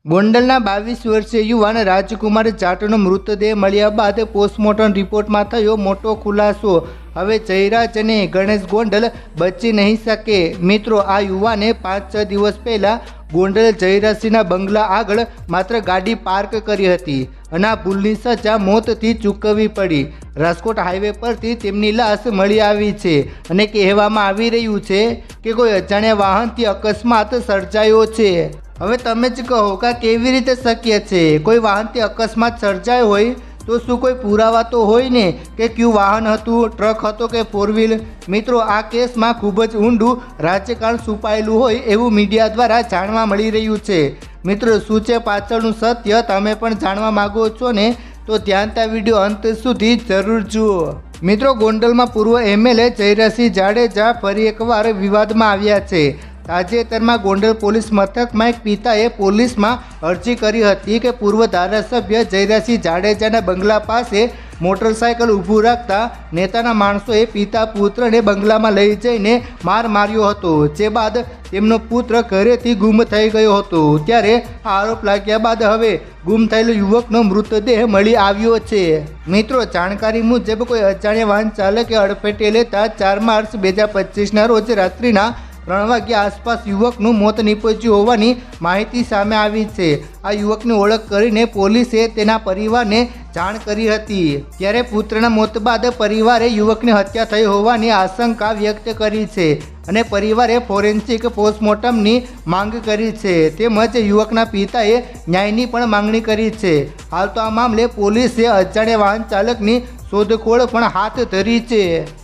ગોંડલના 22 વર્ષીય યુવાન રાજકુમાર જાટનો મૃતદેહ મળ્યા બાદ પોસ્ટમોર્ટમ રિપોર્ટમાં થયો મોટો ખુલાસો। હવે જયરાજ અને ગણેશ ગોંડલ બચી નહીં શકે। મિત્રો, આ યુવાને 5-6 દિવસ પહેલા ગોંડલ જયરાજસિંહના બંગલા આગળ માત્ર ગાડી પાર્ક કરી હતી અને આ ભૂલની સજા મોતથી ચૂકવવી પડી। રાજકોટ હાઈવે પરથી તેમની લાશ મળી આવી છે અને કહેવામાં આવી રહ્યું છે કે કોઈ અજાણ્યા વાહનથી અકસ્માત સર્જાયો છે। હવે તમે જ કહો કે આ કેવી રીતે શક્ય છે? કોઈ વાહનથી અકસ્માત સર્જાયો હોય તો શું કોઈ પુરાવા તો હોય ને કે કયું વાહન હતું, ટ્રક હતો કે 4 વ્હીલ? મિત્રો, આ કેસમાં ખૂબ જ ઊંડું રાજકારણ છુપાયેલું હોય એવું મીડિયા દ્વારા જાણવા મળી રહ્યું છે। મિત્રો, શું છે પાછળનું સત્ય તમે પણ જાણવા માગો છો ને? તો ધ્યાનથી વિડીયો અંત સુધી જરૂર જુઓ। મિત્રો, ગોંડલમાં પૂર્વ એમએલએ જયરાજસિંહ જાડેજા ફરી એકવાર વિવાદમાં આવ્યા છે। તાજેતરમાં ગોંડલ પોલીસ મથકમાં એક પિતાએ પોલીસમાં અરજી કરી હતી કે પૂર્વ ધારાસભ્ય જયરાજસિંહ જાડેજાના બંગલા પાસે મોટરસાયકલ ઊભું રાખતા નેતાના માણસોએ પિતા પુત્રને બંગલામાં લઈ જઈને માર માર્યો હતો, જે બાદ તેમનો પુત્ર ઘરેથી ગુમ થઈ ગયો હતો। ત્યારે આરોપ લાગ્યા બાદ હવે ગુમ થયેલો યુવકનો મૃતદેહ મળી આવ્યો છે। મિત્રો, જાણકારી મુજબ કોઈ અજાણ્યા વાહન ચાલકે અડફેટે લેતા 4 માર્ચ 2025ના રોજ રાત્રિના 3 વાગ્યા આસપાસ યુવકનું મોત નીપજ્યું હોવાની માહિતી સામે આવી છે। આ યુવકની ઓળખ કરીને પોલીસે તેના પરિવારને જાણ કરી હતી। ત્યારે પુત્રના મોત બાદ પરિવારે યુવકની હત્યા થઈ હોવાની આશંકા વ્યક્ત કરી છે અને પરિવારે ફોરેન્સિક પોસ્ટમોર્ટમની માંગ કરી છે, તેમજ યુવકના પિતાએ ન્યાયની પણ માંગણી કરી છે। હાલ તો આ મામલે પોલીસે અજાણ્યા વાહન ચાલકની શોધખોળ પણ હાથ ધરી છે।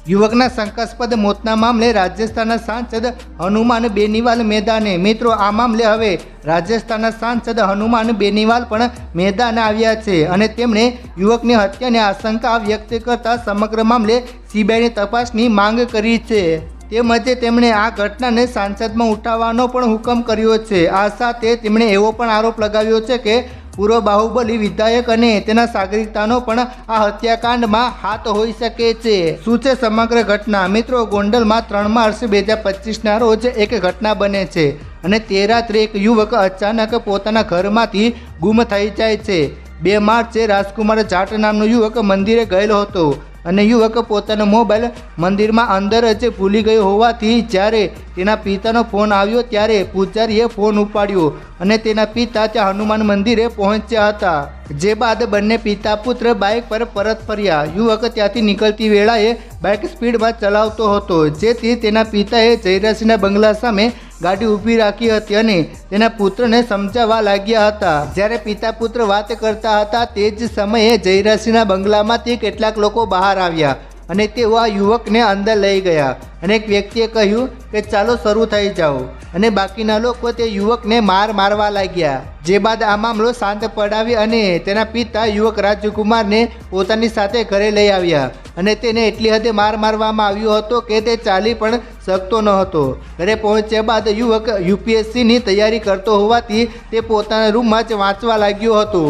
યુવકના શંકાસ્પદ મોતના મામલે રાજસ્થાનના સાંસદ હનુમાન બેનીવાલ મેદાને। મિત્રો, આ મામલે હવે રાજસ્થાનના સાંસદ હનુમાન બેનીવાલ પણ મેદાને આવ્યા છે અને તેમણે યુવકની હત્યાની આશંકા વ્યક્ત કરતા સમગ્ર મામલે સીબીઆઈની તપાસની માંગ કરી છે। તેમજ તેમણે આ ઘટનાને સંસદમાં ઉઠાવવાનો પણ હુકમ કર્યો છે। આ સાથે તેમણે એવો પણ આરોપ લગાવ્યો છે કે પૂર્વ બાહુબલી વિધાયક અને તેના સાગરિકતાનો પણ આ હત્યાકાંડમાં હાથ હોઈ શકે છે। શું છે સમગ્ર ઘટના? મિત્રો, ગોંડલમાં 3 માર્ચ 2025ના રોજ એક ઘટના બને છે અને તે રાત્રે એક યુવક અચાનક પોતાના ઘરમાંથી ગુમ થઈ જાય છે। 2 માર્ચે રાજકુમાર જાટ નામનો યુવક મંદિરે ગયેલો હતો અને યુવક પોતાનો મોબાઈલ મંદિરમાં અંદર જ ભૂલી ગયો હોવાથી જ્યારે તેના પિતાનો ફોન આવ્યો ત્યારે પૂજારીએ ફોન ઉપાડ્યો અને તેના પિતા ત્યાં હનુમાન મંદિરે પહોંચ્યા હતા। જે બાદ બંને પિતા પુત્ર બાઇક પર પરત ફર્યા। યુવક ત્યાંથી નીકળતી વેળાએ બાઇક સ્પીડમાં ચલાવતો હતો, જેથી તેના પિતાએ જયરાજસિંહના બંગલા સામે ગાડી ઊભી રાખી હતી અને તેના પુત્રને સમજાવવા લાગ્યા હતા। જ્યારે પિતા પુત્ર વાત કરતા હતા તે જ સમયે જયરાજસિંહના બંગલામાંથી કેટલાક લોકો બહાર આવ્યા અને તેઓ આ યુવકને અંદર લઈ ગયા અને એક વ્યક્તિએ કહ્યું કે ચાલો શરૂ થઈ જાઓ અને બાકીના લોકો તે યુવકને મારવા લાગ્યા। જે બાદ આ મામલો શાંત પડાવી અને તેના પિતા યુવક રાજકુમારને પોતાની સાથે ઘરે લઈ આવ્યા અને તેને એટલી હદે મારવામાં આવ્યો હતો કે તે ચાલી પણ શકતો ન હતો। ઘરે પહોંચ્યા બાદ યુવક યુપીએસસીની તૈયારી કરતો હોવાથી તે પોતાના રૂમમાં જ વાંચવા લાગ્યો હતો।